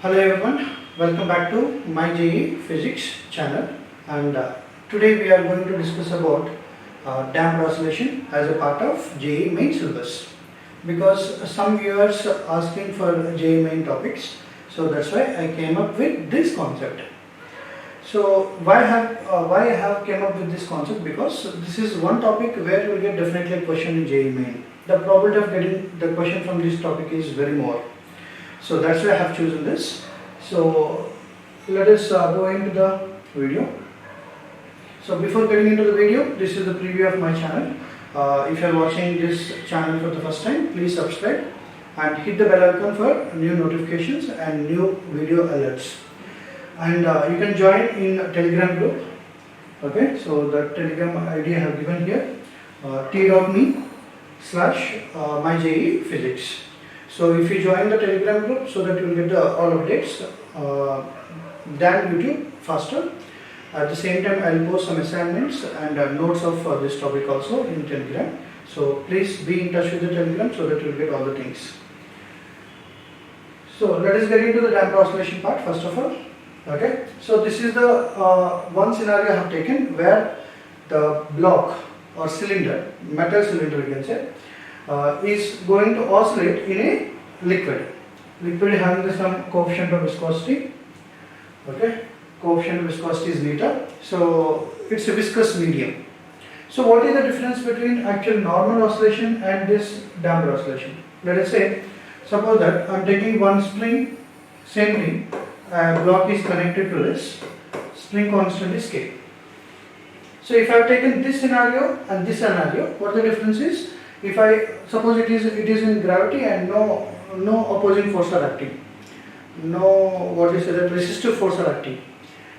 Hello everyone, welcome back to my JE Physics channel, and today we are going to discuss about damped oscillation as a part of JE main syllabus, because some viewers are asking for JE main topics, so that's why I came up with this concept. So why I have came up with this concept? Because this is one topic where you will get definitely a question in JE main. The probability of getting the question from this topic is very more. So that's why I have chosen this. So let us go into the video. So before getting into the video, this is the preview of my channel. If you are watching this channel for the first time, please subscribe and hit the bell icon for new notifications and new video alerts. And you can join in Telegram group. Okay, so the Telegram ID I have given here, t.me/myjephysics. So if you join the Telegram group, so that you will get all updates than YouTube faster. At the same time, I will post some assignments and notes of this topic also in Telegram. So please be in touch with the Telegram so that you will get all the things. So let us get into the damped oscillation part first of all. Okay. So this is the one scenario I have taken where the block or cylinder, metal cylinder we can say, is going to oscillate in a liquid having some coefficient of viscosity. Okay, coefficient of viscosity is beta, so it's a viscous medium. So what is the difference between actual normal oscillation and this damped oscillation? Let us say, suppose that I am taking one spring, same thing, block is connected to this, spring constant is K. So if I have taken this scenario and this scenario, what the difference is? If I suppose it is in gravity and no opposing force are acting, no resistive force are acting.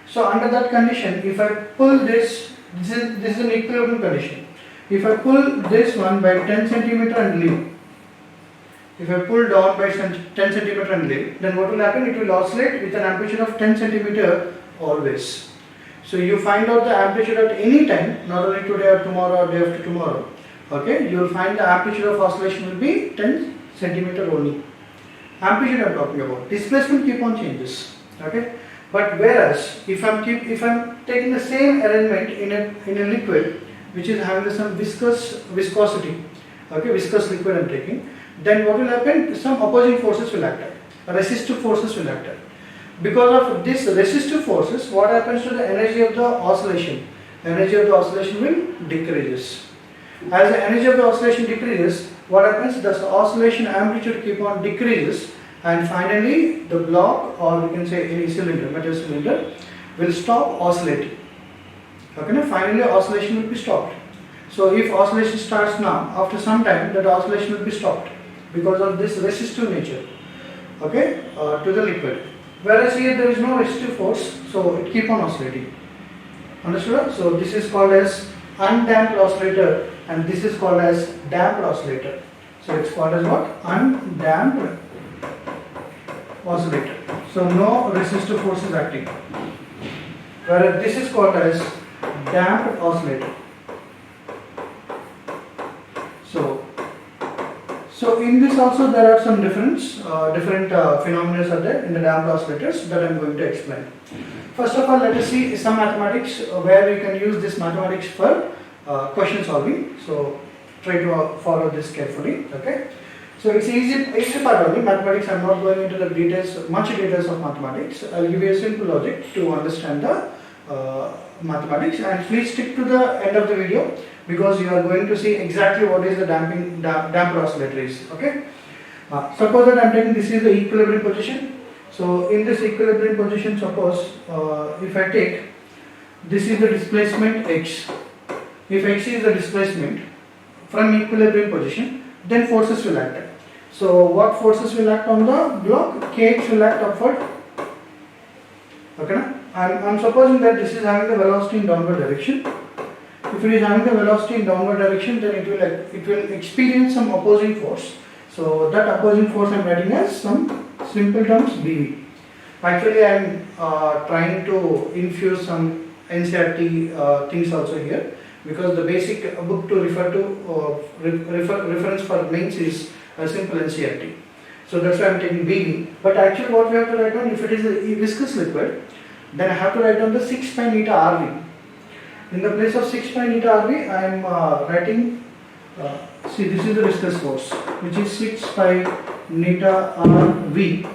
So under that condition, if I pull this is an equilibrium condition. If I pull this one by 10 cm and leave, if I pull down by 10 cm and leave, then what will happen? It will oscillate with an amplitude of 10 cm always. So you find out the amplitude at any time, not only today or tomorrow or day after tomorrow. Okay, you will find the amplitude of oscillation will be 10 cm only. Amplitude I am talking about. Displacement keep on changes. Okay, but whereas if I am taking the same arrangement in a liquid which is having some viscosity, okay, viscous liquid I am taking, then what will happen? Some opposing forces will act. Resistive forces will act. Because of this resistive forces, what happens to the energy of the oscillation? Energy of the oscillation will decreases. As the energy of the oscillation decreases, what happens? The oscillation amplitude keep on decreases, and finally the block, or we can say any cylinder, metal cylinder, will stop oscillating. Okay, now finally oscillation will be stopped. So if oscillation starts now, after some time that oscillation will be stopped because of this resistive nature, okay, to the liquid. Whereas here there is no resistive force, so it keep on oscillating. Understood? So this is called as undamped oscillator, and this is called as damped oscillator. So it's called as what? Undamped oscillator. So no resistive force is acting. Whereas this is called as damped oscillator. So in this also there are some different phenomena are there in the damped oscillators that I am going to explain. First of all, let us see some mathematics where we can use this mathematics for question solving. So try to follow this carefully. Okay. So it's easy part only. Mathematics, I am not going into the much details of mathematics. I will give you a simple logic to understand the mathematics, and please stick to the end of the video because you are going to see exactly what is the damped oscillator is. Okay. Suppose that I am taking this is the equilibrium position. So in this equilibrium position, suppose if I take this is the displacement x. If x is the displacement from equilibrium position, then forces will act. So what forces will act on the block? Kx will act upward. Okay. I'm supposing that this is having the velocity in downward direction. If it is having the velocity in downward direction, then it will experience some opposing force. So that opposing force I am writing as some simple terms Bv. Actually I am trying to infuse some NCERT things also here, because the basic book to refer to reference for mains is a simple NCERT. So that's why I'm taking BV. But actually what we have to write down, if it is a viscous liquid, then I have to write down the 6 pi neta RV. In the place of 6 pi neta RV, I am writing, see, this is the viscous force, which is 6 pi neta RV.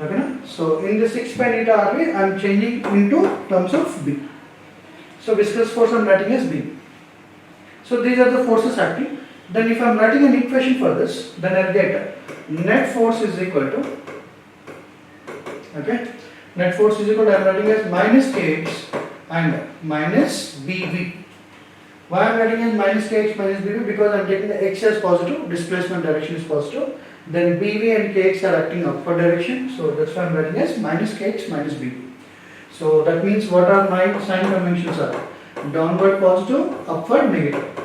Okay, na? So in the 6 pi neta RV, I am changing into terms of B. So viscous force I am writing as B. So these are the forces acting. Then if I am writing an equation for this, then I will get net force is equal to, okay, net force is equal to, I am writing as minus Kx and minus BV. Why I am writing as minus Kx minus BV? Because I am taking the x as positive, displacement direction is positive, then BV and Kx are acting upward direction, so that's why I am writing as minus Kx minus BV. So that means what are my sign conventions are? Downward positive, upward negative.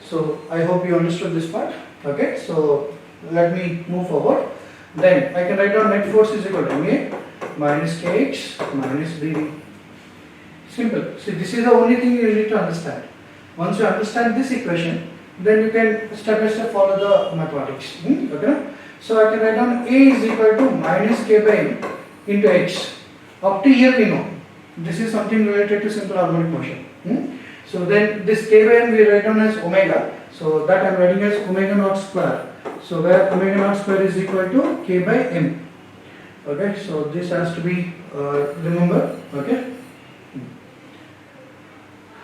So I hope you understood this part. Okay, so let me move forward. Then I can write down net force is equal to Ma minus Kx minus BV. Simple. See, this is the only thing you need to understand. Once you understand this equation, then you can step by step follow the mathematics. Okay. So I can write down A is equal to minus K by M into X. Up to here we know. This is something related to simple harmonic motion. So then this K by M we write down as omega. So that I am writing as omega naught square. So where omega naught square is equal to K by M. Okay. So this has to be remembered. Okay.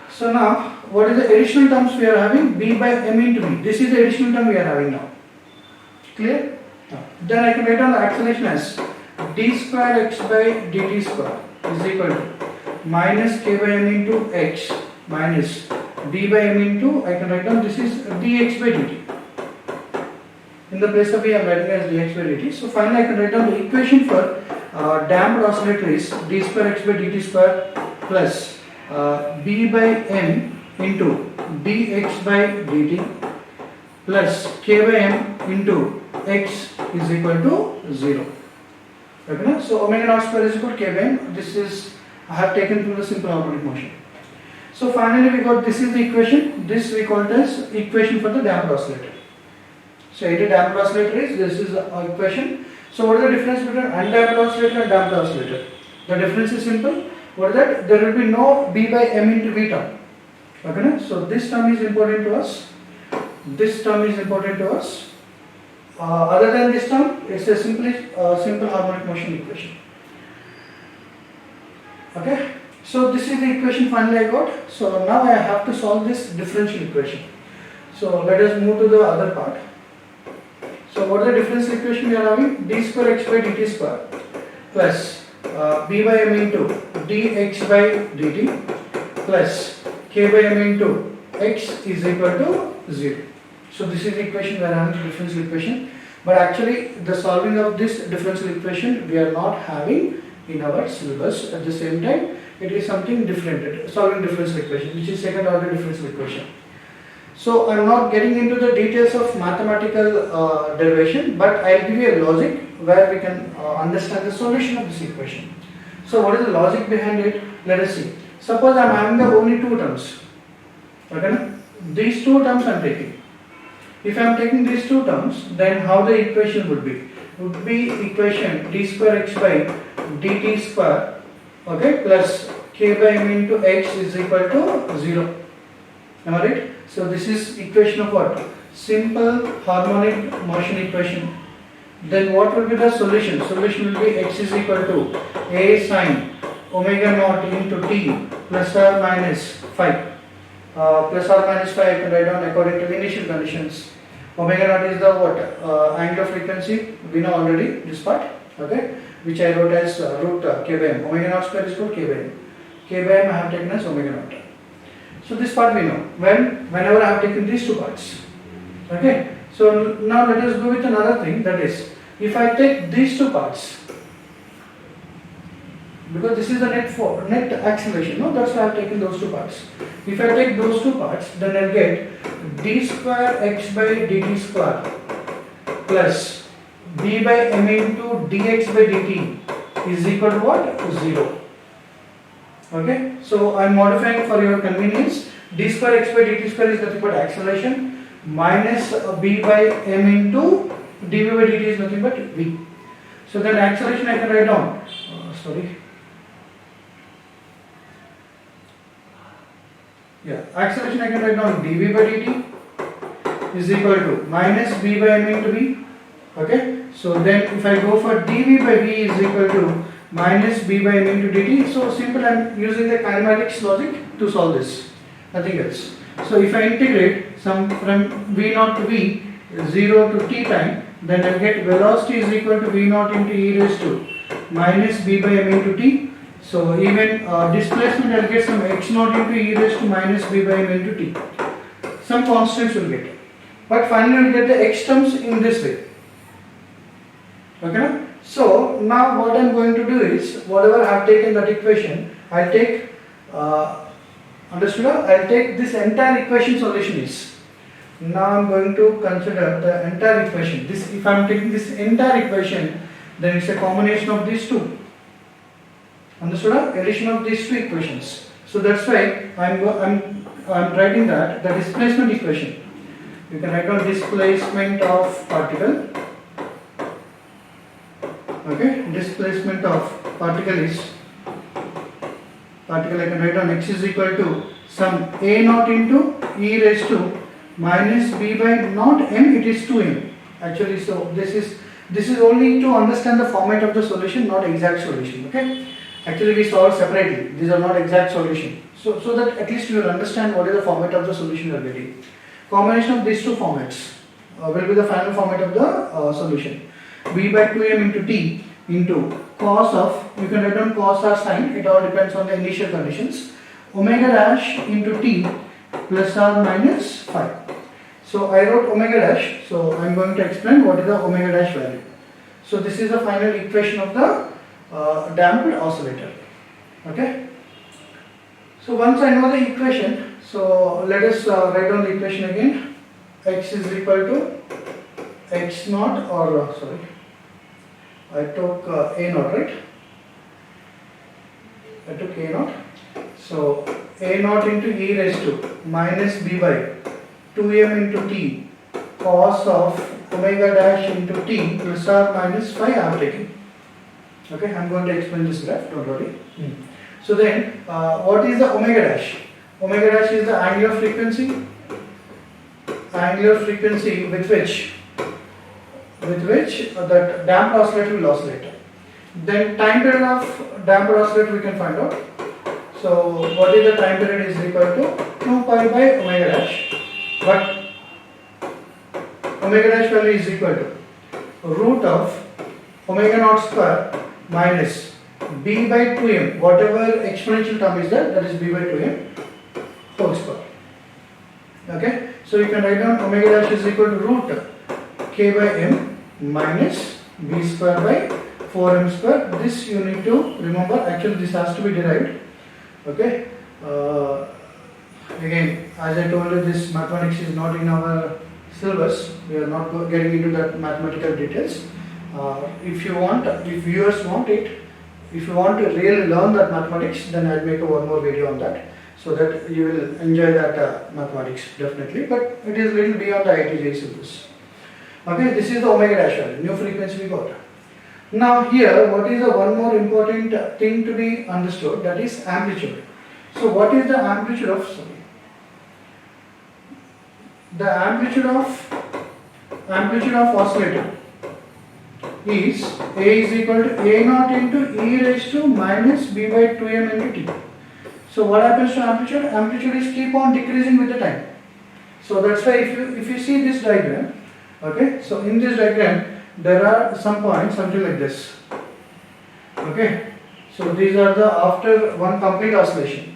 So now, what is the additional terms we are having? B by M into V. This is the additional term we are having now. Clear? Then I can write down the acceleration as d square x by dt square is equal to minus k by m into x minus d by m into, I can write down this is dx by dt. In the place of v I am writing as dx by dt. So finally I can write down the equation for damped oscillator is d square x by dt square plus b by m into dx by dt plus k by m into x is equal to 0. Okay, so omega naught square is equal to k by m. This is I have taken from the simple harmonic motion. So finally we got this is the equation. This we call it as equation for the damped oscillator. So either damped oscillator is, this is the equation. So what is the difference between undamped oscillator and damped oscillator? The difference is simple. What is that? There will be no b by m into v term. Okay, so this term is important to us. This term is important to us. Other than this term, it's a simple harmonic motion equation. Okay, so this is the equation finally I got. So now I have to solve this differential equation. So let us move to the other part. So what is the differential equation we are having? D square x by dt square plus b by m into dx by dt plus k by m into x is equal to 0. So this is the equation we are having, the differential equation. But actually the solving of this differential equation we are not having in our syllabus. At the same time, it is something different, solving differential equation, which is second order differential equation. So I am not getting into the details of mathematical derivation, but I will give you a logic where we can understand the solution of this equation. So what is the logic behind it? Let us see. Suppose I am having the only two terms. Okay, these two terms I am taking. If I am taking these two terms, then how the equation would be? Would be equation d square x by dt square, okay, plus k by m into x is equal to 0. Am I right? So this is equation of what? Simple harmonic motion equation. Then what will be the solution? Solution will be x is equal to a sine omega naught into t plus or minus 5. Plus or minus 5 I can write down according to the initial conditions. Omega naught is the what? Angular frequency, we know already this part, okay, which I wrote as root k by m. Omega naught square is equal to k by m. K by m I have taken as omega naught. So this part we know. Whenever I have taken these two parts. Okay. So now let us go with another thing, that is, if I take these two parts, because this is the net acceleration, no? That's why I have taken those two parts. If I take those two parts, then I'll get d square x by dt square plus b by m into dx by dt is equal to what? 0. Okay, so I am modifying for your convenience. D square x by dt square is nothing but acceleration minus b by m into dv by dt is nothing but v. So then acceleration I can write down, acceleration I can write down dv by dt is equal to minus b by m into v. Okay, so then if I go for dv by v is equal to minus b by m into dt, so simple, I am using the kinematics logic to solve this, nothing else. So if I integrate some from v0 to v, 0 to t time, then I get velocity is equal to v0 into e raised to minus b by m into t. So even displacement I will get some x0 into e raised to minus b by m into t. Some constants will get, but finally we will get the x terms in this way. Okay. So now what I am going to do is, whatever I have taken that equation, I will take understood? I will take this entire equation solution is. Now I am going to consider the entire equation. This, if I am taking this entire equation, then it's a combination of these two. Understood? Addition of these two equations. So that's why I'm writing that the displacement equation. You can write down displacement of particle. Okay, displacement of particle is, particle I can write down x is equal to some a naught into e raised to minus b by not m, it is 2m actually. So this is only to understand the format of the solution, not exact solution. Okay, actually we solve separately, these are not exact solution, so that at least you will understand what is the format of the solution you are getting. Combination of these two formats will be the final format of the solution. b by 2m into t into cos of, you can write down cos or sine, it all depends on the initial conditions, omega dash into t plus or minus phi. So I wrote omega dash, so I am going to explain what is the omega dash value. So this is the final equation of the damped oscillator. Okay. So once I know the equation, so let us write down the equation again. X is equal to x naught, or I took a naught, right? I took a naught. So a naught into e raised to minus b by 2m into t cos of omega dash into t plus or minus phi I am taking. Okay, I am going to explain this graph, don't worry. So then, what is the omega dash? Omega dash is the angular frequency with which that damped oscillator will oscillate. Then time period of damped oscillator we can find out. So what is the time period is equal to 2 pi by omega dash, but omega dash value is equal to root of omega naught square minus b by 2m, whatever exponential term is there, that is b by 2m whole square. Okay, so you can write down omega dash is equal to root k by m minus b square by 4m square. This you need to remember, actually this has to be derived. Okay, again as I told you, this mathematics is not in our syllabus, we are not getting into that mathematical details. If viewers want it, if you want to really learn that mathematics, then I will make one more video on that, so that you will enjoy that mathematics definitely, but it is little beyond the IIT syllabus. Okay, this is the omega dash value, new frequency we got. Now here, what is the one more important thing to be understood, that is amplitude. So what is the amplitude of, the amplitude of oscillator is A is equal to A naught into e raised to minus b by 2m into t. So what happens to amplitude? Amplitude is keep on decreasing with the time. So that's why if you see this diagram, okay, so in this diagram there are some points something like this. Okay, so these are the after one complete oscillation.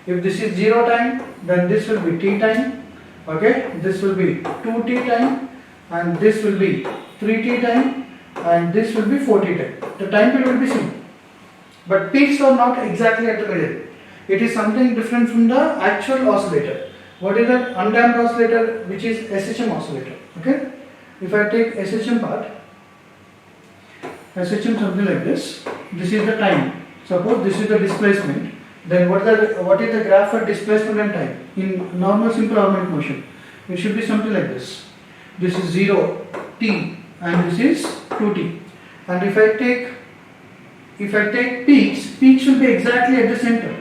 If this is 0 time, then this will be t time. Okay, this will be 2t time, and this will be 3t time, and this will be 4t time. The time period will be same, but peaks are not exactly at the middle. It is something different from the actual oscillator. What is that undamped oscillator, which is SHM oscillator? Okay, if I take SHM part, SHM something like this. This is the time. Suppose this is the displacement. Then what is the graph for displacement and time in normal simple harmonic motion? It should be something like this. This is 0 t and this is 2t. And if I take peaks will be exactly at the center.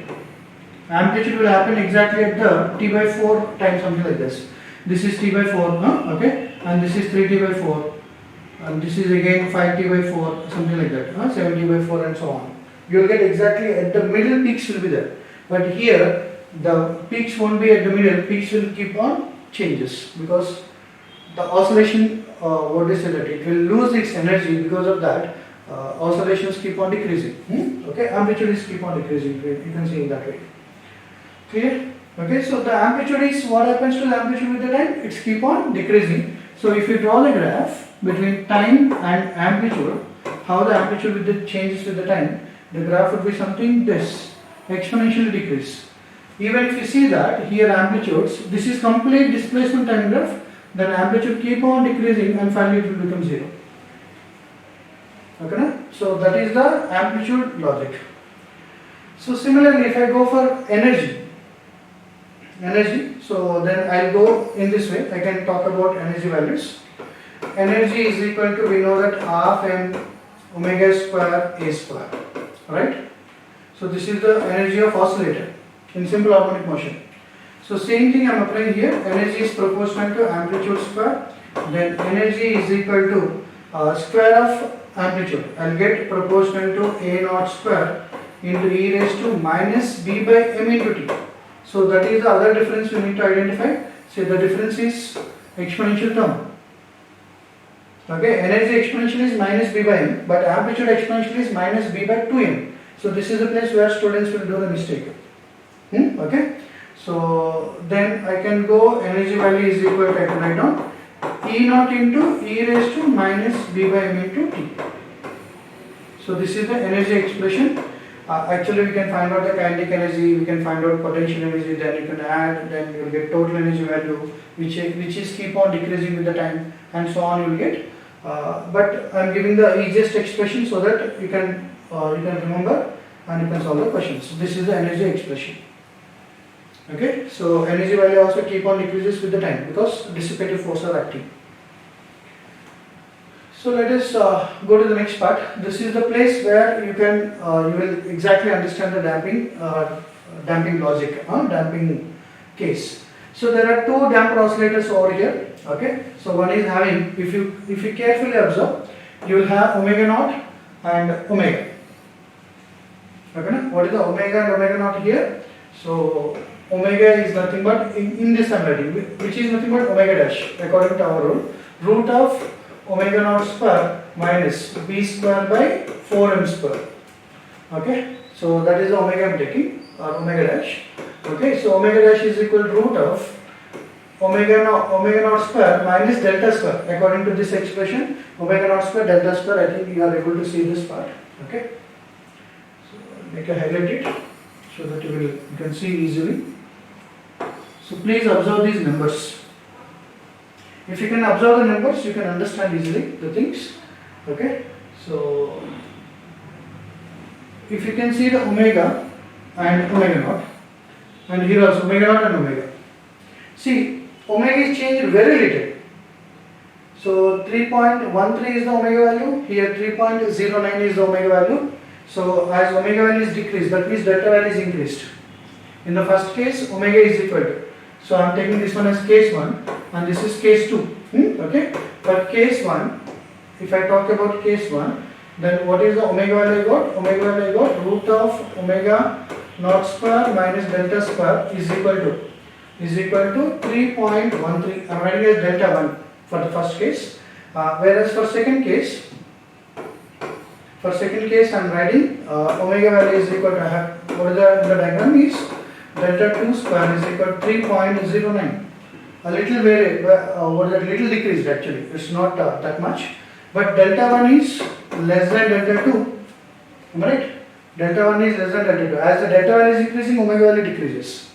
Amplitude will happen exactly at the t by 4 times, something like this. This is t by 4, okay, and this is 3t by 4, and this is again 5t by 4, something like that, 7t by 4, and so on. You will get exactly at the middle, peaks will be there. But here the peaks won't be at the middle, peaks will keep on changes because the oscillation, what is it, it will lose its energy. Because of that, oscillations keep on decreasing. Okay, amplitude is keep on decreasing, you can see in that way. Clear? Okay, so the amplitude is, what happens to the amplitude with the time? It's keep on decreasing. So if you draw the graph between time and amplitude, how the amplitude with the changes with the time, the graph would be something this, exponentially decrease. Even if you see that here amplitudes, this is complete displacement time graph, then amplitude keep on decreasing and finally it will become 0. Okay, so that is the amplitude logic. So similarly, if I go for energy, so then I'll go in this way. I can talk about energy values. Energy is equal to, we know that half m omega square a square, right? So this is the energy of oscillator in simple harmonic motion. So same thing I am applying here. Energy is proportional to amplitude square. Then energy is equal to square of amplitude. I'll get proportional to a naught square into e raised to minus b by m into t. So that is the other difference we need to identify. So the difference is exponential term. Okay, energy exponential is minus b by m, but amplitude exponential is minus b by 2m. So this is the place where students will do the mistake. Okay, so then I can go energy value is equal to, I can write down E naught into e raised to minus b by m into t. So this is the energy expression. Actually we can find out the kinetic energy, we can find out potential energy, then you can add, then you will get total energy value which is keep on decreasing with the time, and so on you will get. But I am giving the easiest expression so that you can remember and you can solve the questions. So this is the energy expression. Okay, so energy value also keep on decreases with the time because dissipative forces are acting. So let us go to the next part. This is the place where you will exactly understand the damping logic, damping case. So there are two damper oscillators over here. Okay, so one is having, if you carefully observe, you will have omega naught and omega. Okay, what is the omega and omega naught here? So omega is nothing but, in this I'm writing, which is nothing but omega dash according to our rule, root of omega naught square minus b square by 4m square. Okay, so that is the omega I am taking, or omega dash. Okay, so omega dash is equal to root of omega naught square minus delta square. According to this expression, omega naught square delta square, I think you are able to see this part. Okay, so make a highlight it so that you can see easily. So please observe these numbers. If you can observe the numbers, you can understand easily the things. Okay, so if you can see the omega and omega naught, and here also omega naught and omega. See, omega is changed very little. So 3.13 is the omega value, here 3.09 is the omega value. So as omega value is decreased, that means delta value is increased. In the first case, omega is equal to. So I am taking this one as case 1 and this is case 2. Okay, but case 1, if I talk about case 1, then what is the omega value I got? Omega value I got root of omega naught square minus delta square is equal to 3.13. I am writing as delta 1 for the first case, whereas for second case I am writing omega value is equal to, what is the diagram is delta 2 square is equal to 3.09. A little little decreased actually, it's not that much, but delta 1 is less than delta 2, am I right? Delta 1 is less than delta 2. As the delta value is increasing, omega value decreases.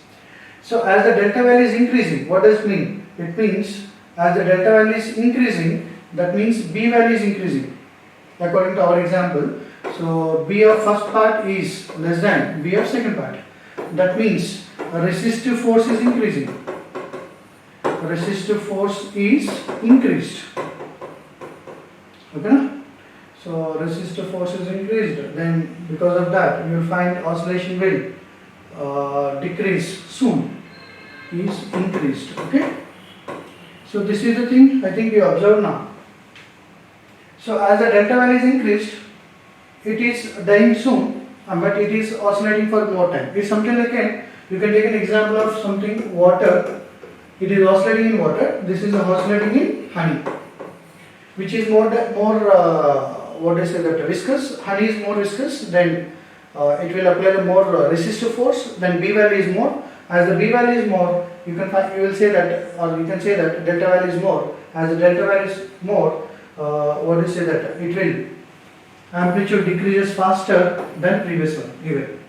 So as the delta value is increasing, what does it mean? It means as the delta value is increasing, that means B value is increasing according to our example. So B of first part is less than B of second part. That means resistive force is increasing. Resistive force is increased. Okay, na? So resistive force is increased, then because of that you will find oscillation will decrease soon, is increased. Okay, so this is the thing I think you observe now. So as the delta value is increased, it is dying soon, but it is oscillating for more time. It's something like you can take an example of something, water. It is oscillating in water. This is oscillating in honey, which is more what I say that viscous. Honey is more viscous, then it will apply the more resistive force. Then B value is more. As the B value is more, you will say that, or you can say that delta value is more. As the delta value is more, what do you say that it will amplitude decreases faster than previous one even.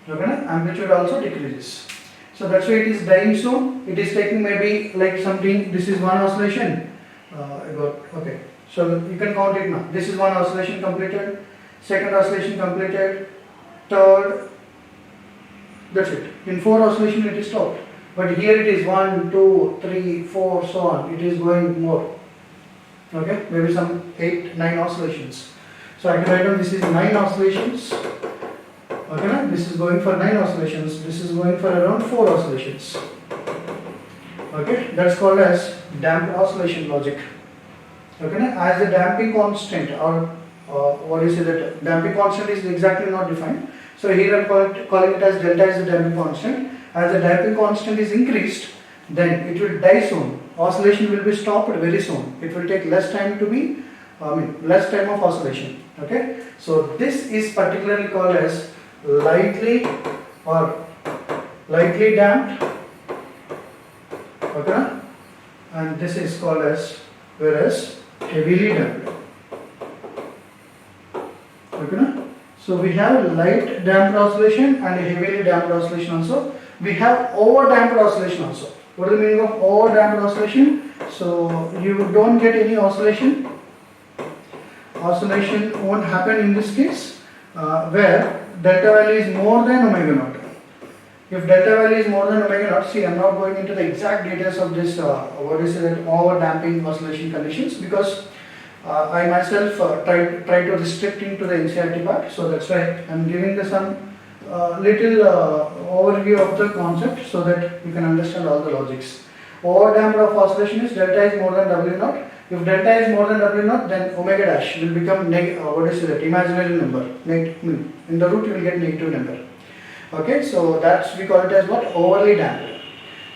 Okay, amplitude also decreases. So that's why it is dying soon. It is taking maybe like something. This is one oscillation. Okay. So you can count it now. This is one oscillation completed. Second oscillation completed. Third. That's it. In 4 oscillations it is stopped. But here it is 1, 2, 3, 4, so on. It is going more. Okay, maybe some 8, 9 oscillations. So I can write down this is 9 oscillations. Okay, na? This is going for 9 oscillations. This is going for around 4 oscillations. Okay, that's called as damped oscillation logic. Okay, na? As the damping constant, or what do you say that damping constant is exactly not defined. So here I am calling it as delta is the damping constant. As the damping constant is increased, then it will die soon. Oscillation will be stopped very soon. It will take less time to be, less time of oscillation. Okay, so this is particularly called as lightly damped. Okay, and this is called as heavily damped. Okay, so we have light damped oscillation and heavily damped oscillation also. We have over damped oscillation also. What is the meaning of over damped oscillation? So you don't get any oscillation. Oscillation won't happen in this case where delta value is more than omega naught. If delta value is more than omega naught, see, I am not going into the exact details of this what is it, over damping oscillation conditions, because I myself try to restrict into the NCERT part. So that's why I am giving the some little overview of the concept so that you can understand all the logics. Over damped of oscillation is delta is more than W naught. If delta is more than W naught, then omega dash will become what is that, imaginary number. In the root you will get negative number. Okay, so that's, we call it as what, overly damped.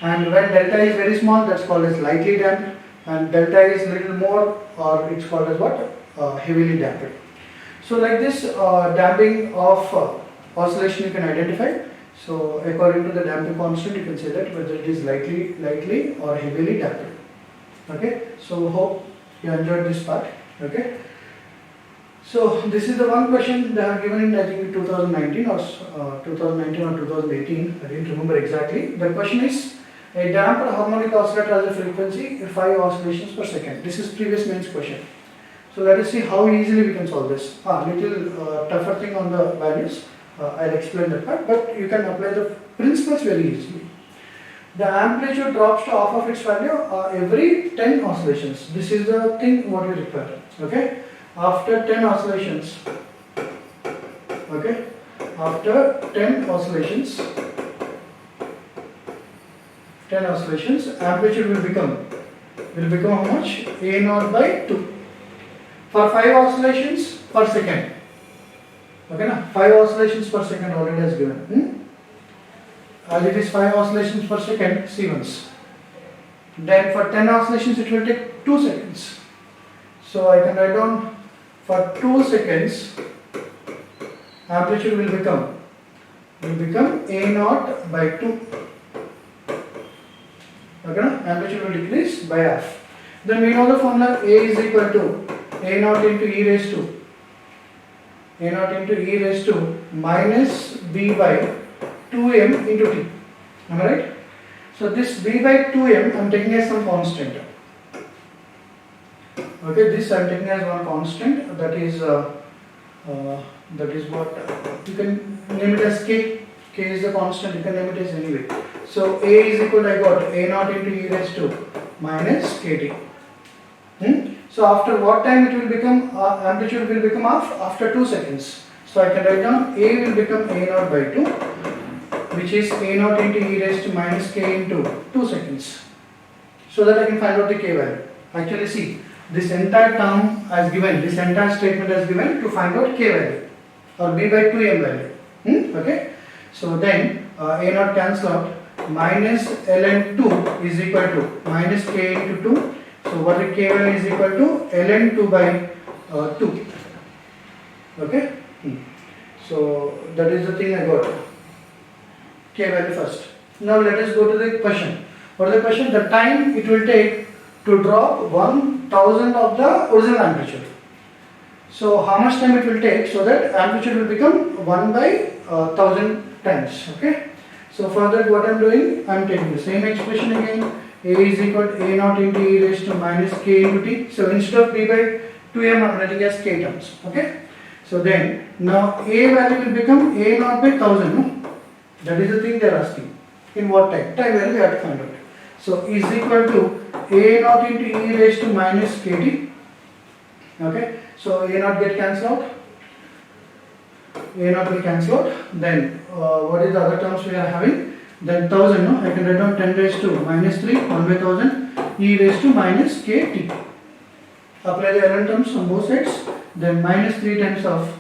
And when delta is very small, that's called as lightly damped. And delta is little more, or it's called as what, heavily damped. So like this damping of oscillation you can identify. So according to the damping constant, you can say that whether it is lightly or heavily damped. Okay, so hope you enjoyed this part. Okay, so this is the one question they have given in, I think, 2019 or 2018. I didn't remember exactly. The question is, a damped harmonic oscillator has a frequency 5 oscillations per second. This is previous mains question. So let us see how easily we can solve this. Little tougher thing on the values. I'll explain that part, but you can apply the principles very easily. The amplitude drops to half of its value every 10 oscillations. This is the thing what we require. Okay, after 10 oscillations. Okay, after 10 oscillations, amplitude will become how much? A naught by 2 for 5 oscillations per second. Okay, na? 5 oscillations per second already has given. As it is 5 oscillations per second, C1s. Then for 10 oscillations it will take 2 seconds. So I can write down for 2 seconds amplitude will become A naught by 2. Okay, na? Amplitude will decrease by half. Then we know the formula. A is equal to A naught into e raised to minus b by 2m into t. Am I right? So this b by 2m I am taking as some constant. Okay, this I am taking as one constant, that is what you can name it as k. K is the constant, you can name it as anyway. So a is equal to, I got A naught into e raised to minus kt. So So after what time it will become, amplitude will become half? After 2 seconds. So I can write down A will become A naught by 2, which is A naught into e raised to minus k into 2 seconds. So that I can find out the k value. Actually see, this entire term as given, this entire statement as given to find out k value or b by 2m value. Okay. So then A naught cancel out, minus ln 2 is equal to minus k into 2. So what the k value is equal to ln 2 by 2. Okay. So that is the thing I got. K value first. Now let us go to the question. What is the question? The time it will take to drop 1000 of the original amplitude. So how much time it will take so that amplitude will become 1 by 1000 times. Okay. So for that what I am doing, I am taking the same expression again. A is equal to A naught into e raised to minus k into t. So instead of b by 2m I am writing as k terms. Okay. So then now A value will become A naught by 1000. No? That is the thing they are asking. In what time? Time value we have to find out. So is equal to A naught into e raised to minus kt. Okay. So A naught get cancelled out. A naught will cancel out. Then what is the other terms we are having? Then 1000. No? I can write down 10 raised to minus 3 1 by 1000 e raised to minus kt. Apply the ln terms on both sides. Then minus 3 times of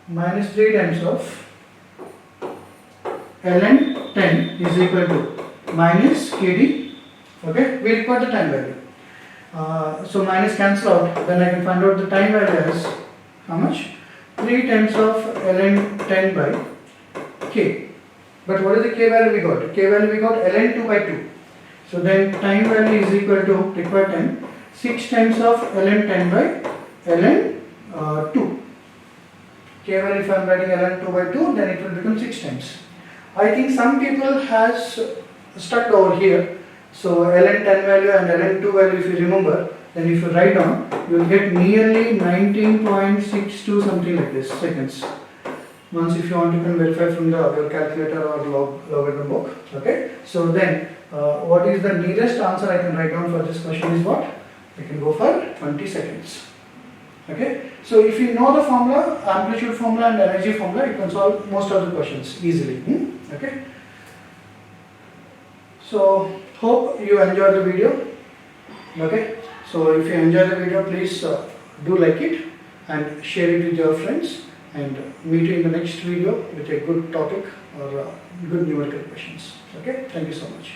minus 3 times of ln 10 is equal to minus kd. Okay, we require the time value. So minus cancel out, then I can find out the time value as how much? 3 times of ln 10 by k. But what is the k value we got? K value we got ln 2 by 2. So then time value is equal to required time 6 times of ln 10 by ln 2. K value if I am writing ln 2 by 2, then it will become 6 times. I think some people has stuck over here. So ln 10 value and ln 2 value if you remember, then if you write down, you will get nearly 19.62 something like this seconds. Once if you want you can verify from your calculator or logarithm book. Okay. So then what is the nearest answer I can write down for this question is what? I can go for 20 seconds. Okay. So if you know the formula, amplitude formula and energy formula, you can solve most of the questions easily. Okay. So hope you enjoyed the video. Okay. So if you enjoyed the video, please do like it and share it with your friends, and meet you in the next video with a good topic or good numerical questions. Okay. Thank you so much.